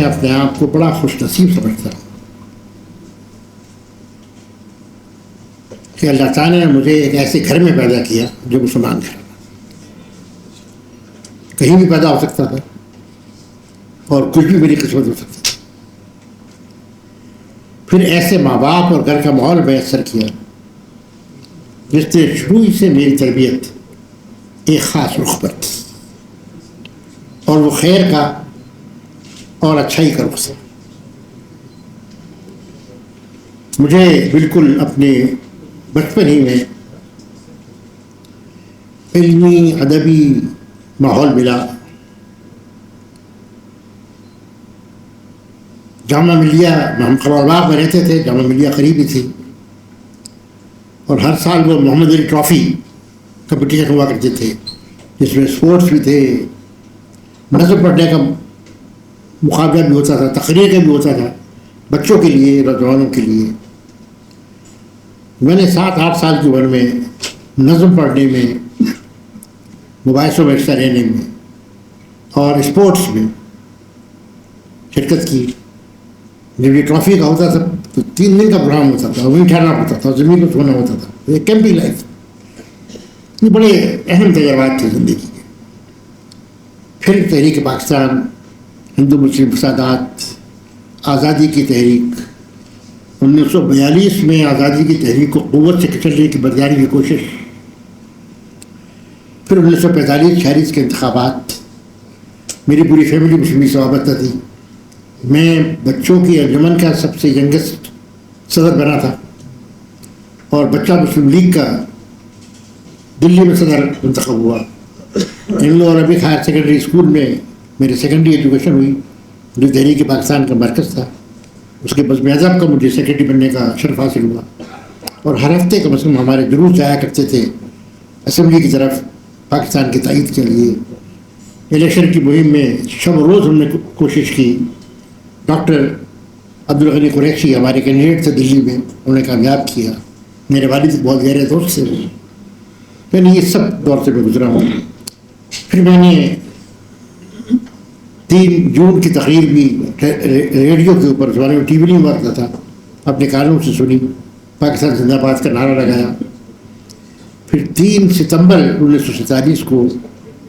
اپنے آپ کو بڑا خوش نصیب سمجھتا ہوں کہ اللہ تعالیٰ نے مجھے ایک ایسے گھر میں پیدا کیا جو مسلمان گھر، کہیں بھی پیدا ہو سکتا تھا اور کچھ بھی میری قسمت ہو سکتی تھی. پھر ایسے ماں باپ اور گھر کا ماحول میسر کیا جس نے شروع ہی سے میری تربیت ایک خاص رخ پر تھی، اور وہ خیر کا اور اچھائی کا رخ سے. مجھے بالکل اپنے بچپن ہی میں علمی ادبی ماحول ملا. جامعہ ملیہ، ہم قرار باغ میں رہتے تھے، جامعہ ملیہ قریبی تھی، اور ہر سال وہ محمد علی ٹرافی کمپٹیشن ہوا کرتے تھے جس میں اسپورٹس بھی تھے، نظم پڑھنے کا مقابلہ بھی ہوتا تھا، تقریر کا بھی ہوتا تھا، بچوں کے لیے، نوجوانوں کے لیے. میں نے 7-8 سال کی عمر میں نظم پڑھنے میں، مباحثوں میں حصہ لینے میں اور اسپورٹس میں شرکت کی. جب یہ ٹرافی کا ہوتا تھا تو 3 دن کا پروگرام ہوتا تھا، وہیں ٹھہرنا پڑتا تھا، زمین کو سونا ہوتا تھا. یہ کیمپنگ لائف، یہ بڑے اہم تجربات تھے زندگی کے. پھر تحریک پاکستان، ہندو مسلم فسادات، آزادی کی تحریک، 1942 میں آزادی کی تحریک کو قوت سے کچلنے کی برجاری کی کوشش. پھر 1945 کے انتخابات. میری پوری فیملی مسلم سے وابستہ تھی. میں بچوں کی انجمن کا سب سے ینگسٹ صدر بنا تھا، اور بچہ مسلم لیگ کا دلی میں صدر منتخب ہوا. Anglo Arabic higher secondary school میں میری سیکنڈری ایجوکیشن ہوئی جو تحریک پاکستان کا مرکز تھا. اس کے بزم اعظم کا مجھے سیکرٹری بننے کا شرف حاصل ہوا، اور ہر ہفتے کم از کم ہمارے جلوس جایا کرتے تھے اسمبلی کی طرف پاکستان کی تائید کے لیے. الیکشن کی مہم میں شب و روز ہم نے کوشش کی. ڈاکٹر عبدالغنی قریشی ہمارے کینڈیڈیٹ تھے دلی میں، انہوں نے کامیاب کیا. میرے والد بہت گہرے دوست تھے. یعنی یہ سب دور سے میں گزرا ہوں. پھر میں نے 3 جون کی تقریر بھی ریڈیو کے اوپر، زمانے میں ٹی وی نہیں ہوا کرتا تھا، اپنے کانوں سے سنی. پاکستان زندہ باد کا نعرہ لگایا. پھر 3 ستمبر 1947 کو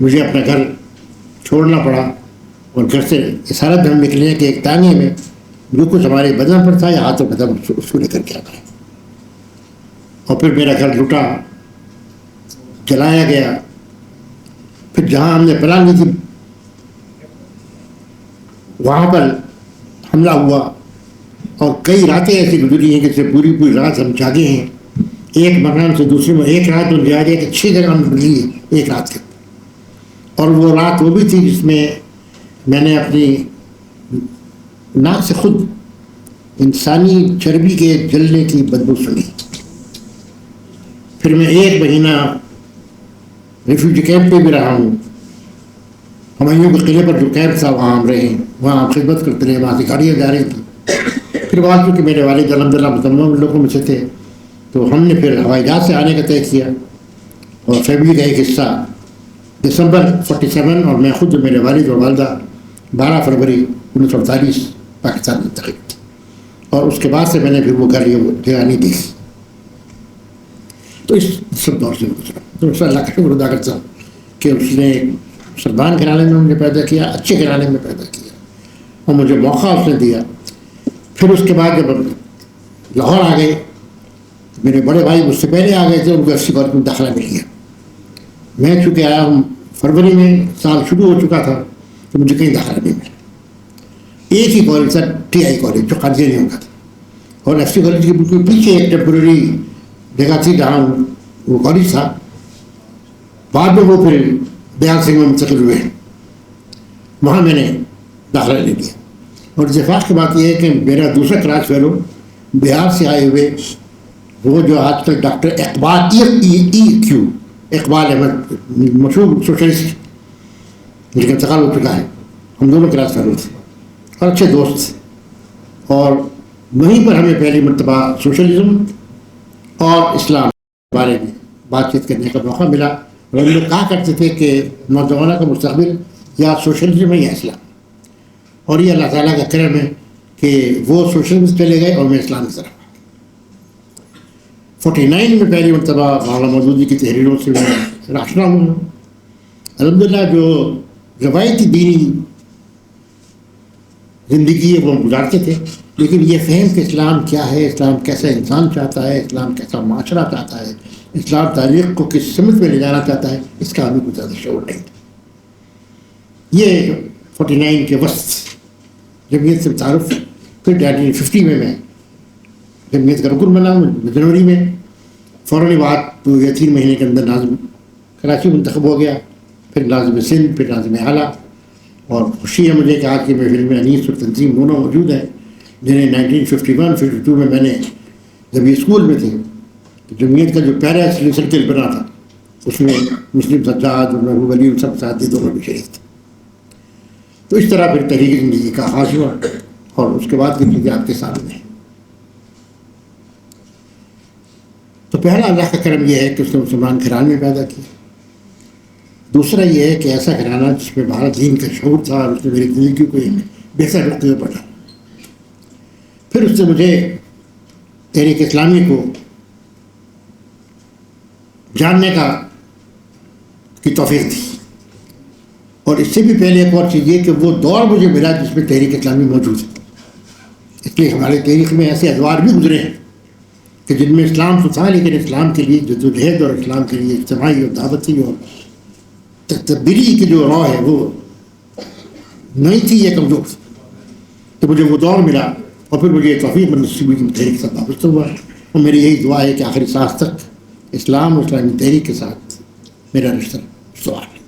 مجھے اپنا گھر چھوڑنا پڑا، اور گھر سے اس حالت میں ہم نکلے کہ ایک تانگے میں جو کچھ ہمارے بدن پر تھا یا ہاتھوں پہ تھا اس کو لے کر کے آ گئے. اور پھر میرا گھر لوٹا، جلایا گیا. پھر جہاں ہم نے پلان لی تھی وہاں پر حملہ ہوا، اور کئی راتیں ایسی گزری ہیں کہ پوری رات ہم جاگے ہیں. ایک مکان سے دوسرے میں ایک رات میں جا گیا کہ 6 جگہ ہم بدلی ہے ایک رات کے. اور وہ رات وہ بھی تھی جس میں میں نے اپنی ناک سے خود انسانی چربی کے جلنے کی بدبو سنی. پھر میں 1 مہینہ ریفیوجی کیمپ پہ بھی رہا ہوں. ہمایوں کے قلعے پر جو کیمپ تھا وہاں ہم رہے، وہاں ہم خدمت کرتے رہے، وہاں سے گاڑیاں جا رہی تھیں. پھر بعد چونکہ میرے والد الحمدللہ مسلمان لوگوں میں سے تھے تو ہم نے پھر ہوائی جہاز سے آنے کا طے کیا، اور فیملی کا ایک حصہ دسمبر 47 اور میں خود میرے والد اور والدہ 12 فروری 1948 پاکستان منتقل. اور اس کے بعد سے میں نے پھر وہ گھر جگہ نہیں دیکھی. تو اس سب دور سے گزرا. تو اس اللہ کا شکر ادا کرتا ہوں کہ اس نے مسلمان گھرانے میں مجھے پیدا کیا، اچھے گھرانے میں پیدا کیا، اور مجھے موقع اس نے دیا. پھر اس کے بعد جب لاہور آ گئے، میرے بڑے بھائی مجھ سے پہلے آ گئے تھے، ان کو FC کالج میں داخلہ مل گیا. میں چونکہ آیا ہوں فروری میں، سال شروع ہو چکا تھا، تو مجھے کہیں داخلہ نہیں ملا. ایک ہی کالج تھا TI کالج جو قادیانیوں کا تھا، اور FC کالج کے بالکل پیچھے ایک ٹیمپرری جگہ تھی جہاں وہ کالج تھا. بعد میں وہ پھر دیال سنگھ میں منتقل ہوئے ہیں، وہاں میں نے داخلہ لے لیا. اور اتفاق کی بات یہ ہے کہ میرا دوسرا کلاس فیلو بہار سے آئے ہوئے وہ جو آج کل ڈاکٹر اقبال EQ اقبال احمد، مشہور سوشلسٹ، جن کا انتقال ہو چکا ہے، ہم دونوں کلاس فیلو تھے اور اچھے دوست تھے. اور وہیں پر ہمیں پہلی مرتبہ سوشلزم اور اسلام کے بارے میں بات چیت کرنے کا موقع ملا. اور ہم لوگ کہا کرتے تھے کہ نوجوانوں کا مستقبل یا سوشلزم ہے یا اسلام. اور یہ اللہ تعالیٰ کا کرم ہے کہ وہ سوشلزم چلے گئے اور میں اسلام کی طرف 49 میں پہلی مرتبہ مولانا مودودی کی تحریروں سے میں آشنا ہوں. الحمدللہ جو روایتی دینی زندگی ہے وہ ہم گزارتے تھے، لیکن یہ فہم کہ اسلام کیا ہے، اسلام کیسا انسان چاہتا ہے، اسلام کیسا معاشرہ چاہتا ہے، اسلام تاریخ کو کس سمت میں لے جانا چاہتا ہے، اس کا ہمیں کچھ زیادہ شعور نہیں تھا. یہ 49 کے وسط جمعیت سے تعارف، پھر 1950 میں جمعیت کا رکن بنا جنوری میں. فوراً بعد 2 یا 3 مہینے کے اندر ناظم کراچی منتخب ہو گیا، پھر ناظم سندھ، پھر ناظم اعلیٰ. اور خوشی ہے مجھے کہ آج کی محفل میں انیس اور تنظیم دونوں موجود ہیں، جنہیں 1951-52 میں نے جب یہ اسکول میں تھے تو جمعیت کا جو پہلا سرکل بنا تھا اس میں مسلم سجاد اور محبوب علی سب ساتھی دونوں بھی شریک تھے. تو اس طرح پھر تحریک زندگی کا آغاز ہوا، اور اس کے بعد کی چیزیں آپ کے سامنے ہیں. تو پہلا اللہ کا کرم یہ ہے کہ اس نے مسلمان گھرانے میں پیدا کیا. دوسرا یہ ہے کہ ایسا گھرانہ جس میں بھارت دین کا شعور تھا اور اس نے میری زندگی کو ایک بہتر رخ میں پڑھا. پھر اس نے مجھے تحریک اسلامی کو جاننے کی توفیق دی. اور اس سے بھی پہلے ایک اور چیز یہ کہ وہ دور مجھے ملا جس میں تحریک اسلامی موجود ہے. اس لیے ہمارے تاریخ میں ایسے ادوار بھی گزرے ہیں کہ جن میں اسلام تو تھا، لیکن اسلام کے لیے جدوجہد اور اسلام کے لیے اجتماعی اور دعوتی اور تبدیلی کی جو راہ ہے وہ نہیں تھی، یہ کمزور تھی. تو مجھے وہ دور ملا اور پھر مجھے توفیق نصیب ہوئی، تحریک سے وابستہ ہوا. اور میری یہی دعا ہے کہ آخری سانس تک اسلام اور اسلامی تحریک کے ساتھ میرا رشتہ استوار ہے.